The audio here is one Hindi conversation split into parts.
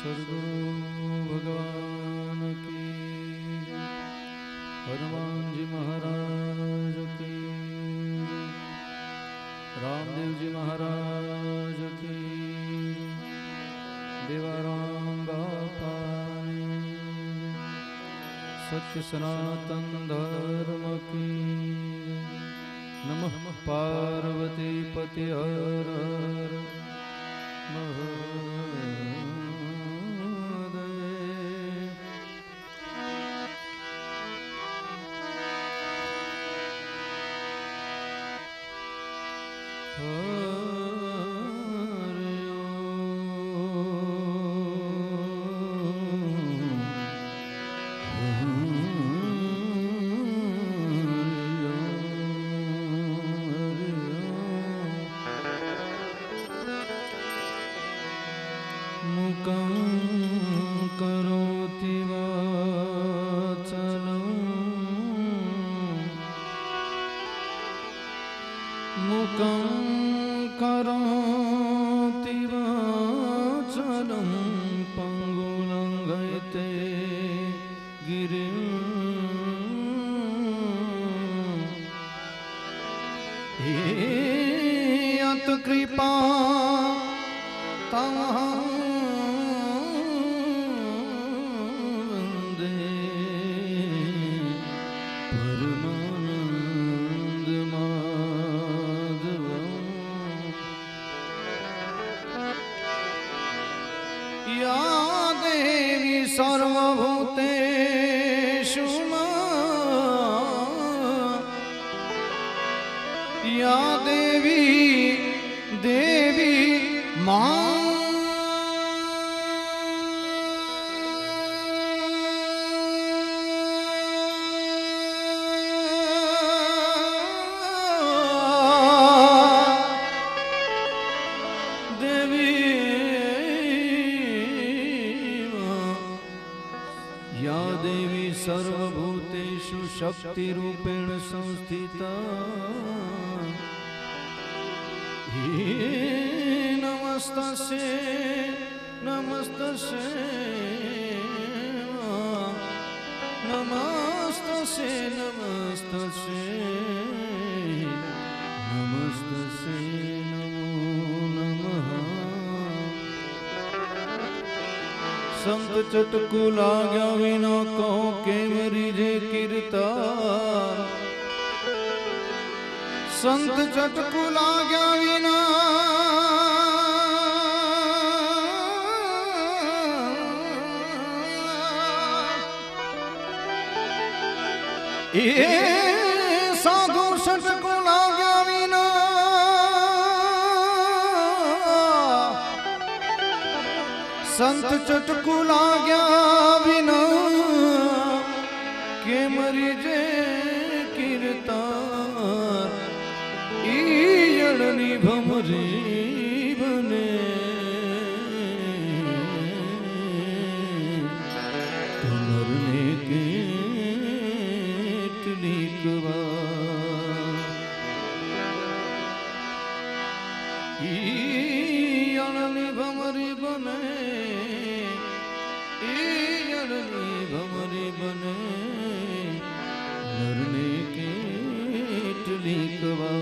सद्गुरु भगवान की, हनुमान जी महाराज की, रामदेव जी महाराज की, देवाराम बापानी, सत्य सनातन धर्म की। नमः पार्वती पति हर हर मुकं करोति वाचलं मुकं करोति वाचलं पङ्गुलङ्घयते गिरिं यत् कृपा तमहं या देवी सर्वभूतेषु या देवी देवी मां सर्वभूतेषु शक्ति रूपेण संस्थिता नमस्तस्यै नमस्तस्यै नमस्तस्यै नमस्तस्यै नमस्तस्यै नमो नमः। संत चटकू लाग्या विना कहो केवरी जे कीर्तन संत चटकू लाग्या विना ए साधु चटकू लाग्या विना संत चटकू लाग्या विना के मरी जे कीर्तन ईयड़नी भमरी बने तुमरने के टलीकवा ईयड़नी भमरी बने भमरी बने नरने के टलीकवा।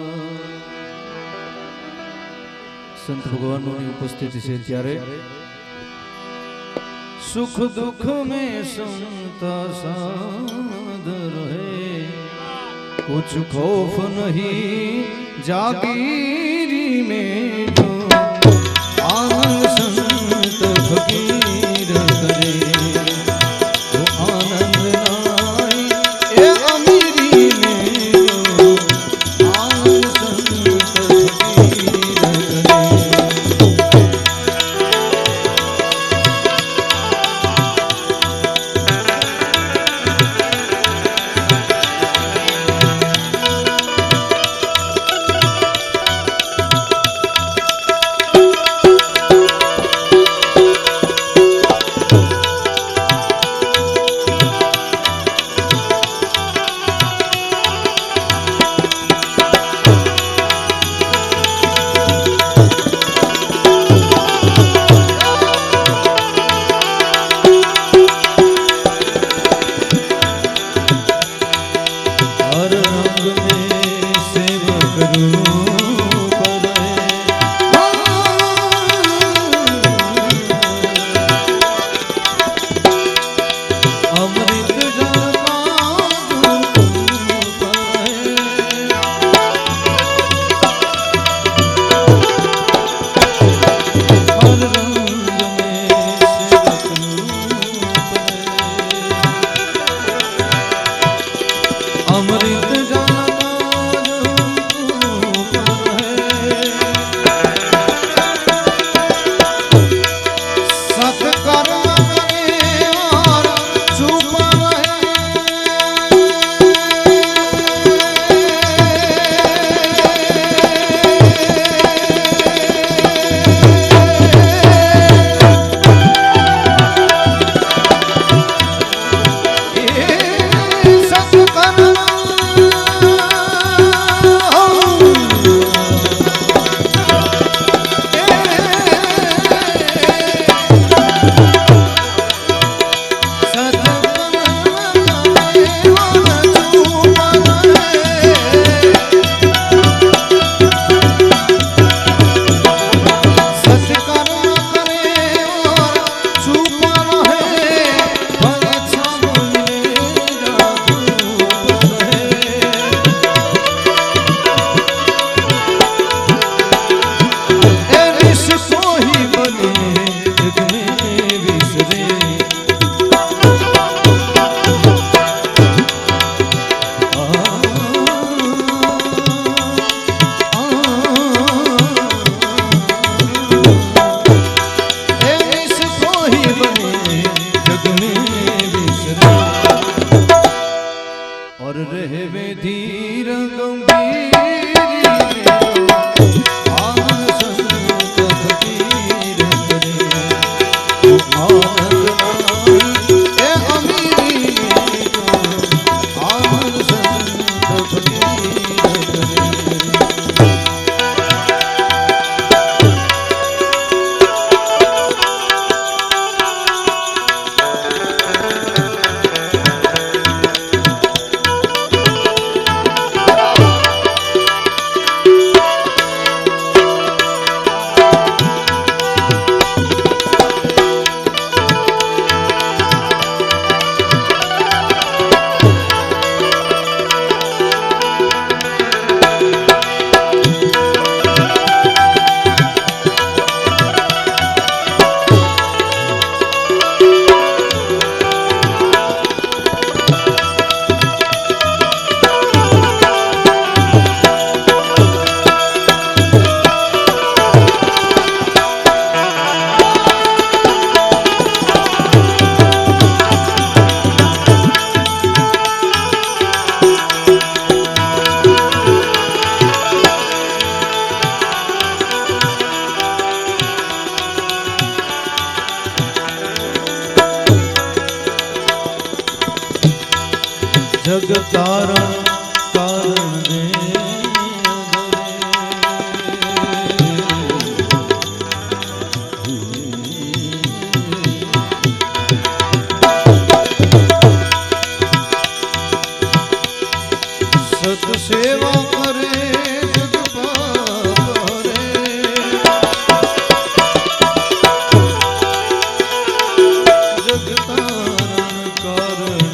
संत भगवानों की उपस्थिति से त्यारे सुख दुख में संता साध रहे कुछ खौफ नहीं जागीरी में जो आनंद संत फकीर करे वो आनंद नाई ए अमीरी में जो आनंद संत फकीर करे। सत्कर्म करे और चुप रहे। जग तारण कारण दे सत सेवा करे जग पारे जग तारण कारण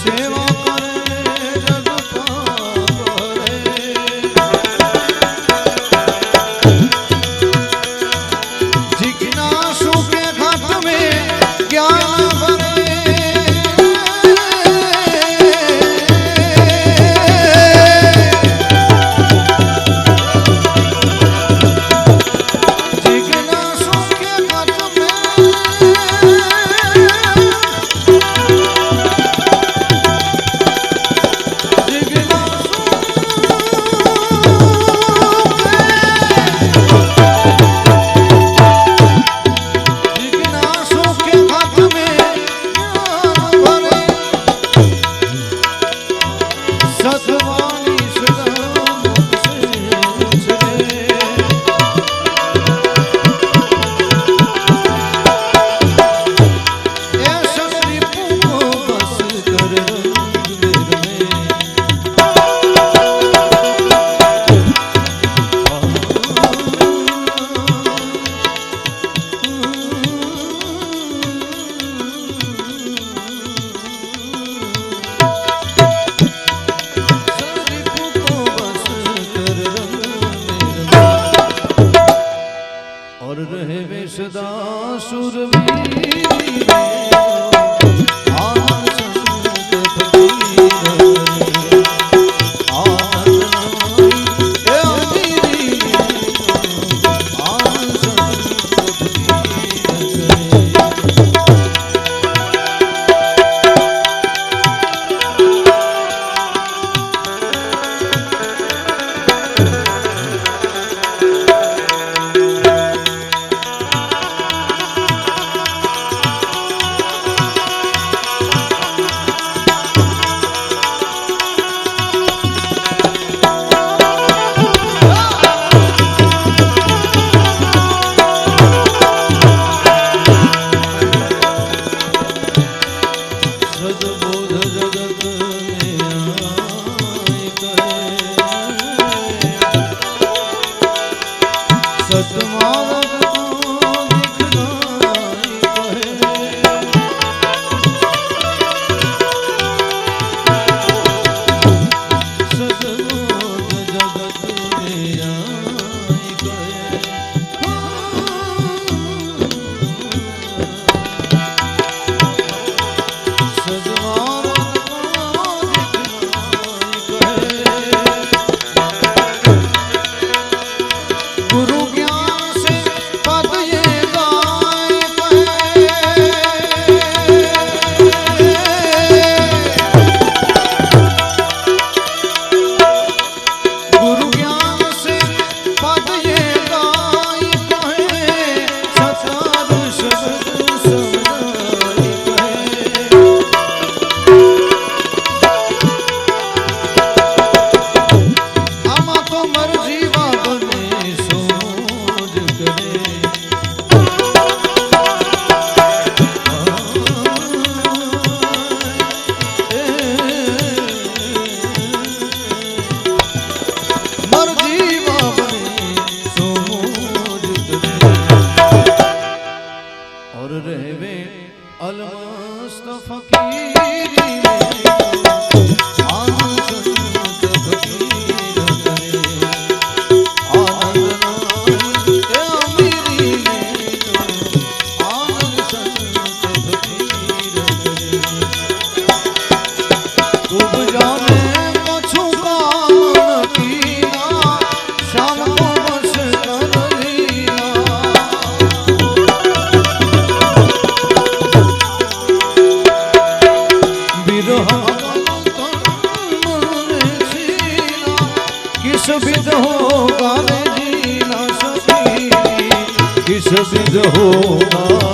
सेवा करे जग पारे जिज्ञासु के घट में ज्ञान भरे जिज्ञासु के घट में किस विध हो गाने जी ना सकी, किस विध हो गाने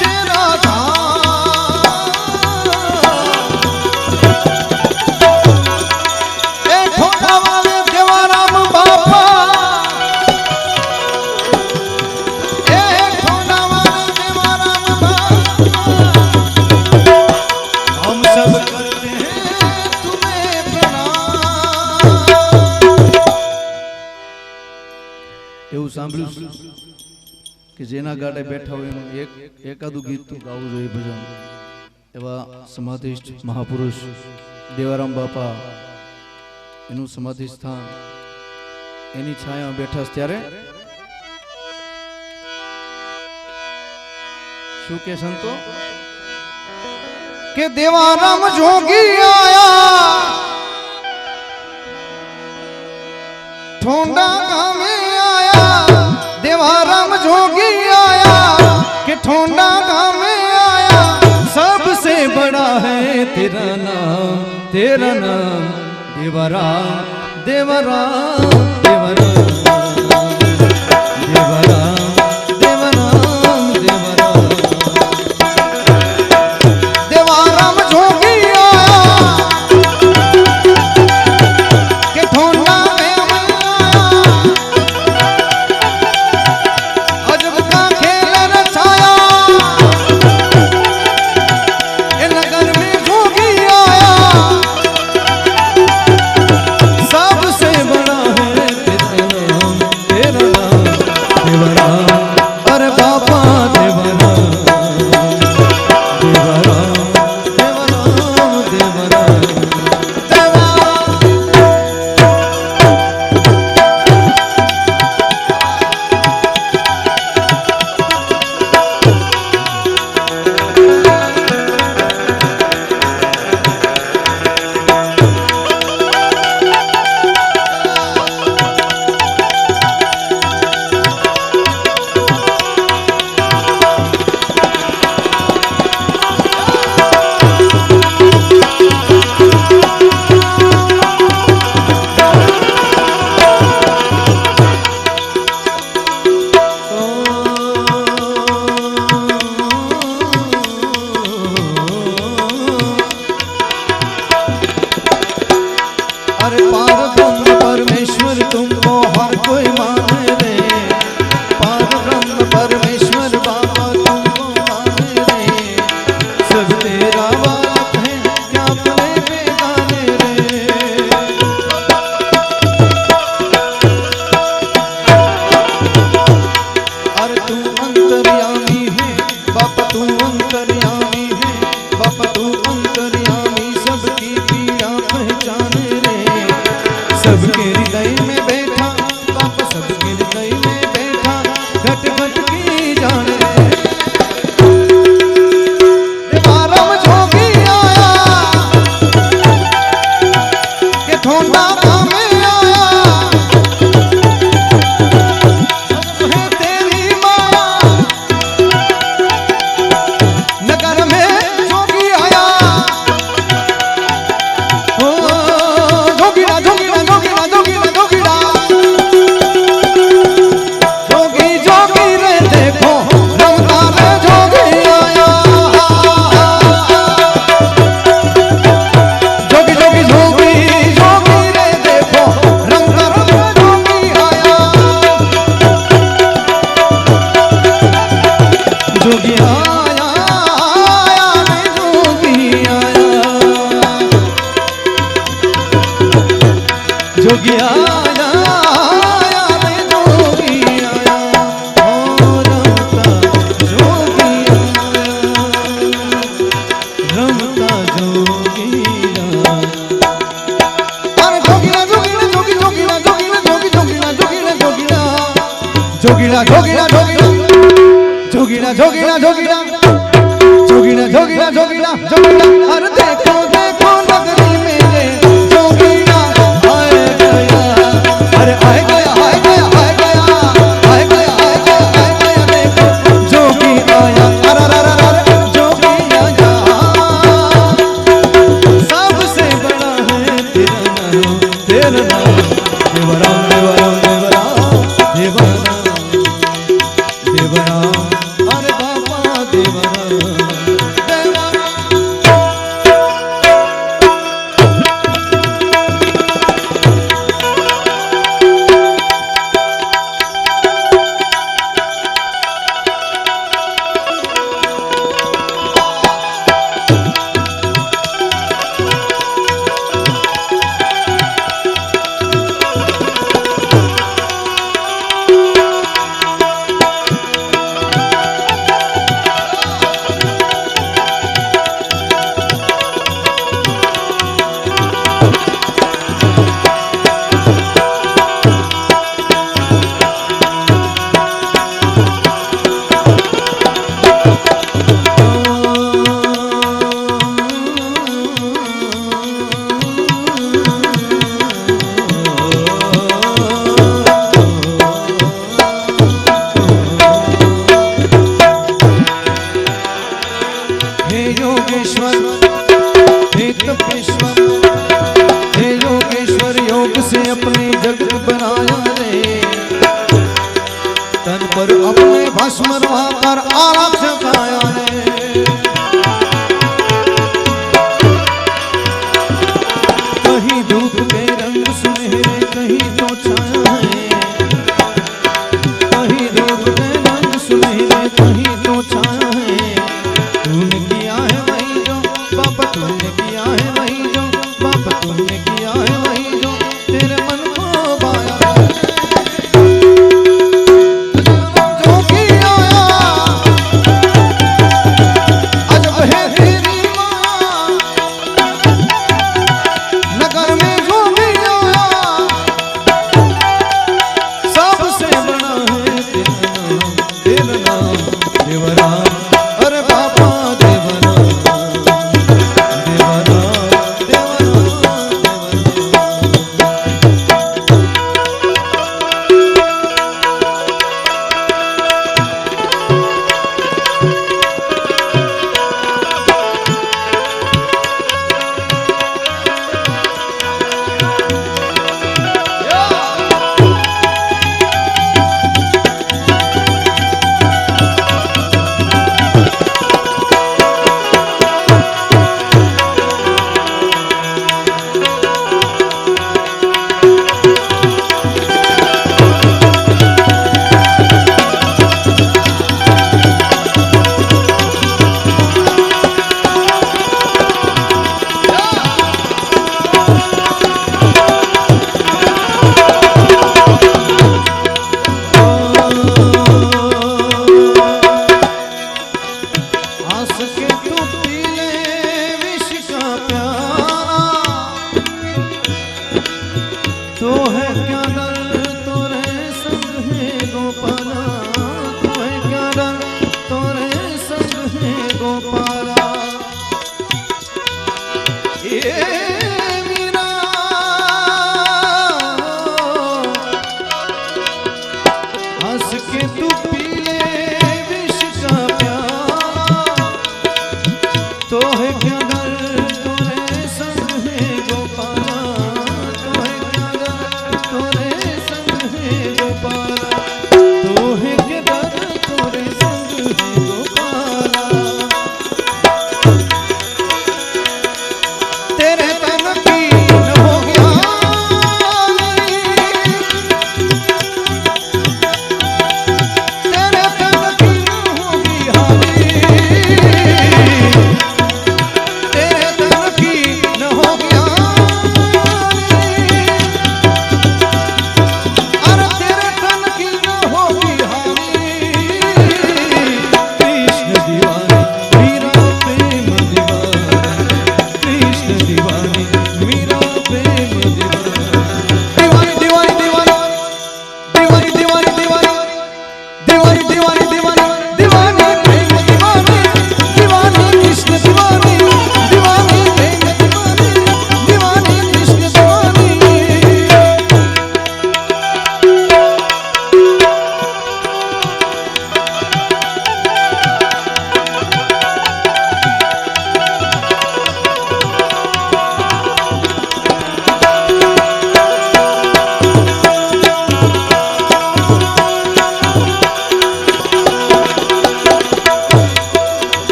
तेरा धाम। ए ठोठा वाले देवाराम बापा, ए ठोठा वाले देवाराम बापा, हम सब करते हैं तुम्हें प्रणाम। એવું સાંભળ્યું કે જેના ગાડે બેઠા હોય એનું એકાદું ગીત તો ગાવું જોઈએ ભજન. એવા સમાધિષ્ઠ મહાપુરુષ દેવારામ બાપા, એનું સમાધિ સ્થાન, એની છાયા બેઠા ત્યારે શું કે સંતો કે દેવારામ જોગી આયા ठोंडा गामे आया, देवाराम जोगी आया कि ठोंडा गामे आया। सबसे बड़ा है तेरा नाम देवराम देवराम देवराम देवराम देवराम देवराम। देवाराम जोगी आया कि ठोंडा जोगी आया रे जोगी आया, रमता जोगी आया, रमता जोगी आया। अरे जोगीला जोगीला जोगी जोगीला जोगीला जोगी जोगीला जोगीला जोगीला जोगीला जोगीला जोगीला जोगीला जोगीला जोगीला जोगीला जोगीला जोगीला। अरे देखो देखो नगरी मेरे जोगीला आए गया, अरे आए गया आए गया आए गया आए गया आए गया आए गया। देखो जोगी आया, अरे अरे अरे जोगी आया। सबसे बड़ा है तेरा नाम देवराम देवराम देवराम देवराम देवराम। अरे बाबा દેવરા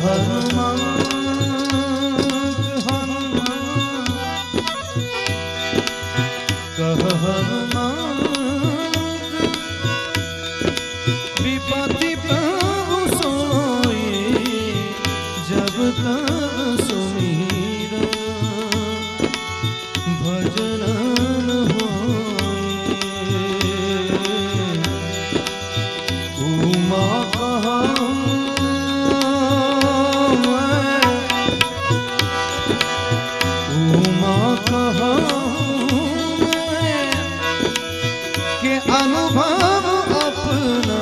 હનુમાન कह हनुमान विपत्ति प्रभु सोई जब तब सुमीर भजन होई उमा कहा के अनुभव अपना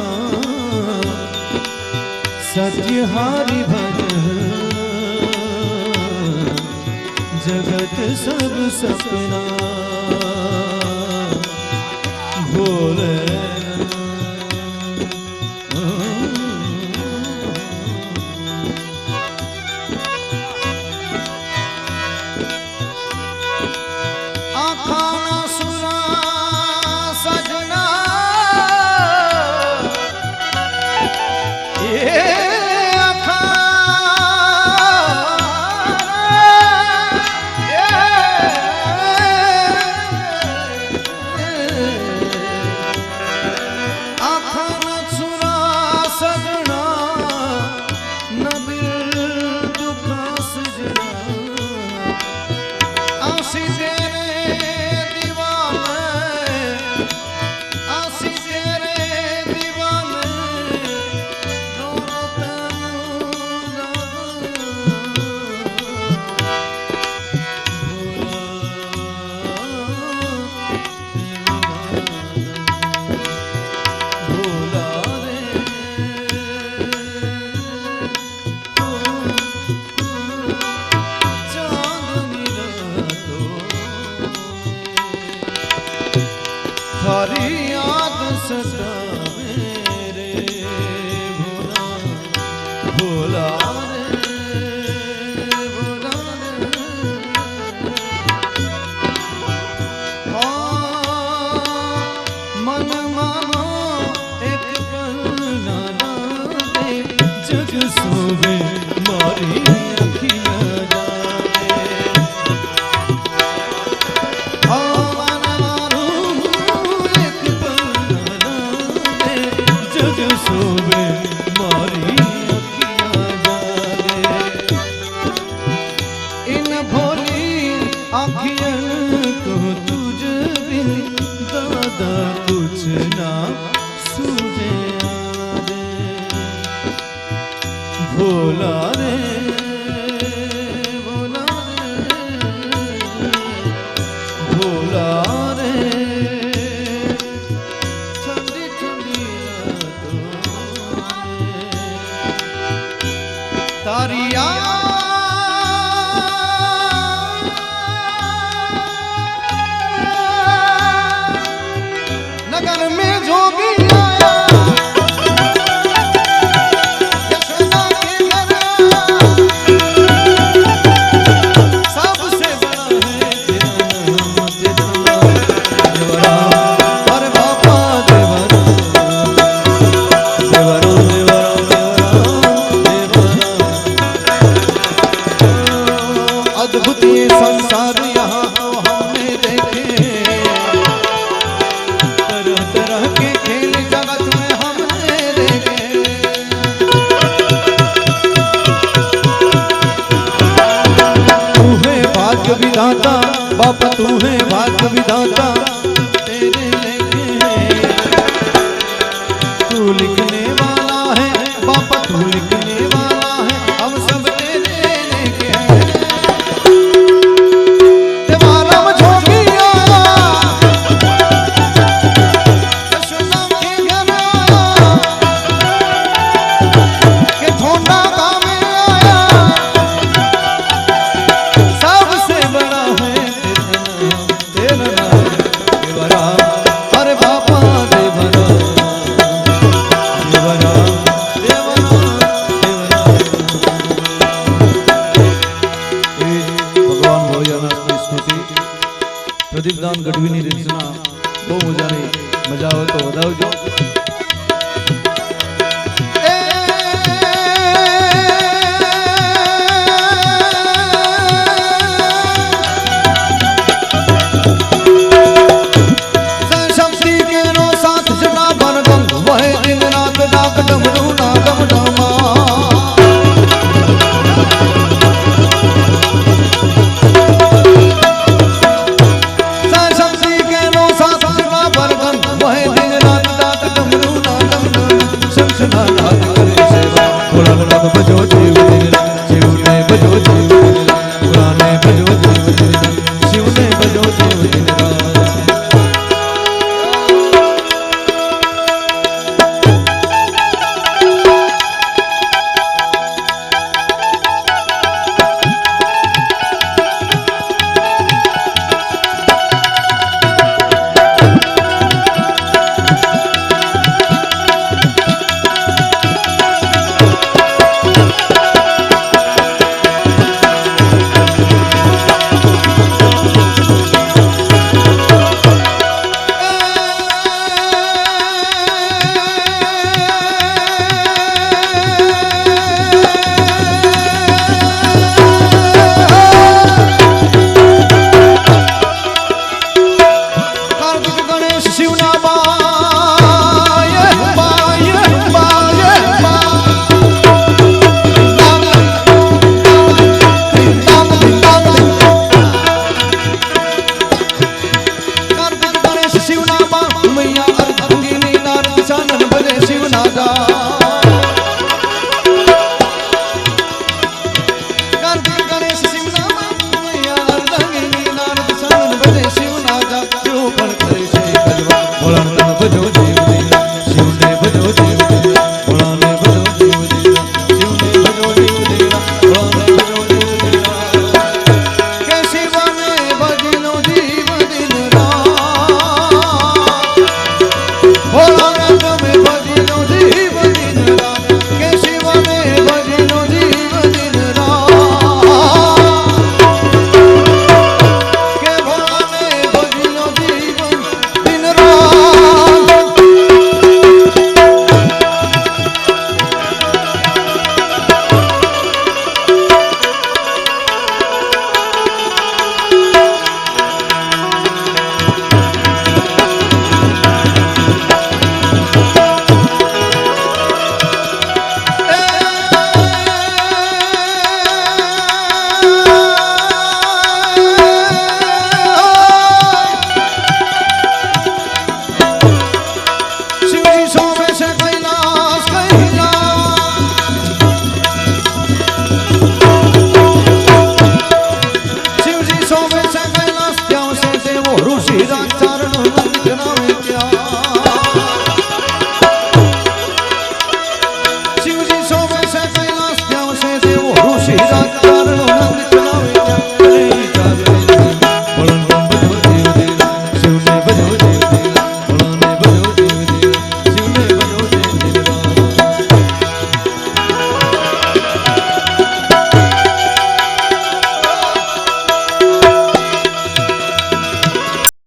सत्यहारी भजन जगत सब सपना भोले थारी याद सतावे रे भोला भोला रे भोला मन मानो एक पल ना लागे जग सोवे मारी अखियां सोवे मारी अखियां जागे इन भोली अखियन को तुझ बिन दादा कुछ ना सूझे आदे भोला रे भोला रे भोला रे तारिया नगर में जोगी आया यशोदा के घर सबसे बड़ा है तेरा नाम देवरा और बापा देवरा देवरा अद्भुत ये संसार यहाँ तो हमने देखे तरह तरह के खेल जगत में हमने देखे तू है भाग्य विधाता बापा तू है भाग्य विधाता तेरे लेके तू लिखने वाला है बापा तू लिखने वाला है हम सब तेरे लेके हैं પ્રદીપદાન ગઢવીની રચના બહુ મજાની મજા આવે તો વધાવજો રે